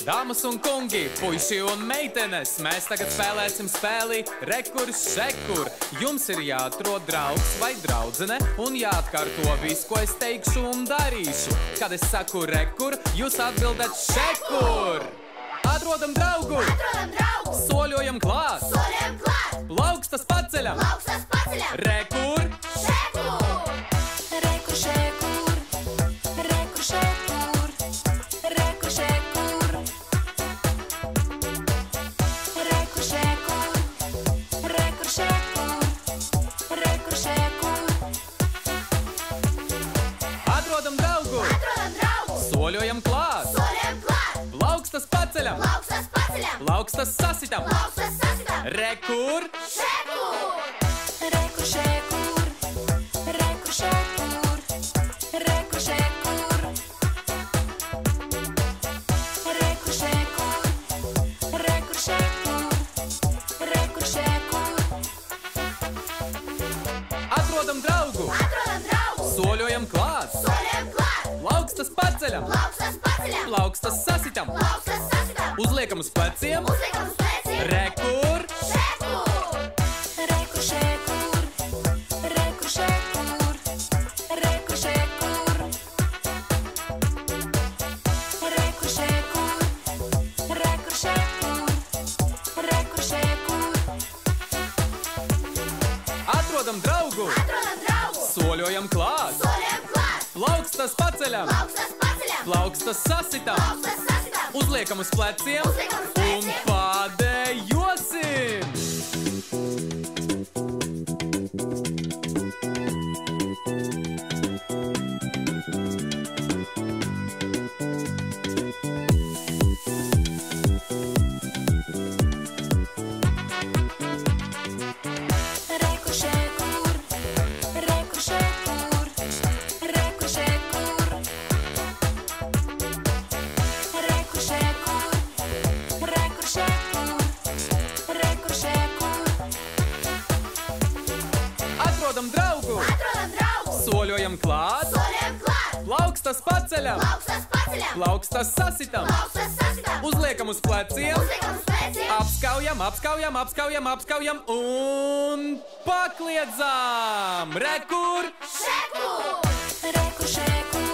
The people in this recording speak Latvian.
Dāmas un kungi, puiši un meitenes, mēs tagad spēlēsim spēli Rekur Šekur. Jums ir jāatrod draugs vai draudzene un jāatkārto visu, ko es teikšu un darīšu. Kad es saku rekur, jūs atbildat šekur. Atrodam draugu! Atrodam draugu! Soļojam klāt! Soļojam klāt! Plaukstas paceļam! Plaukstas paceļam! Rekur! Šekur! Rekur, šekur, rekur, šekur, rekur, šekur, rekur, šekur, rekur, šekur, rekur, šekur. Atrodam draugu! Atrodam draugu! Soļojam klāt! Soļojam klāt! Plaukstas paceļam! Plaukstas paceļam! Plaukstas sasitam! Plaukstas sasitam! Rekur! Šekur! Rekur, šekur, rekur, šekur, rekur, šekur, rekur, šekur, rekur, šekur, rekur, šekur. Atrodam draugu! Atrodam draugu! Soļojam klāt! Soļojam klāt! Plaukstas paceļam! Plaukstas paceļam! Plaukstas sasitam! Plaukstas sasitam! Uzliekam uz pleciem! Uzliekam uz pleciem! Rekur! Šekur! Rekur, šekur, rekur, šekur, rekur, šekur, rekur, šekur, rekur, šekur, rekur, šekur. Atrodam draugu! Atrodam draugu! Soļojam klāt! Soļojam klāt! Plaukstas paceļam! Plaukstas paceļam! Plaukstas sasitam! Plaukstas sasitam! Uzliekam uz pleciem! Uzliekam uz Un pleciem! pādējosim! Rekur, šekur, rekur, šekur, rekur, šekur, rekur, šekur, rekur, šekur, rekur, šekur. Atrodam draugu! Atrodam draugu! Soļojam klāt! Soļojam klāt! Plaukstas paceļam! Plaukstas paceļam! Plaukstas sasitam! Plaukstas sasitam! Uzliekam uz pleciem! Uzliekam uz pleciem! Apskaujam, apskaujam, apskaujam, apskaujam un pakliedzam! Rekur! Šekur! Rekur, šekur,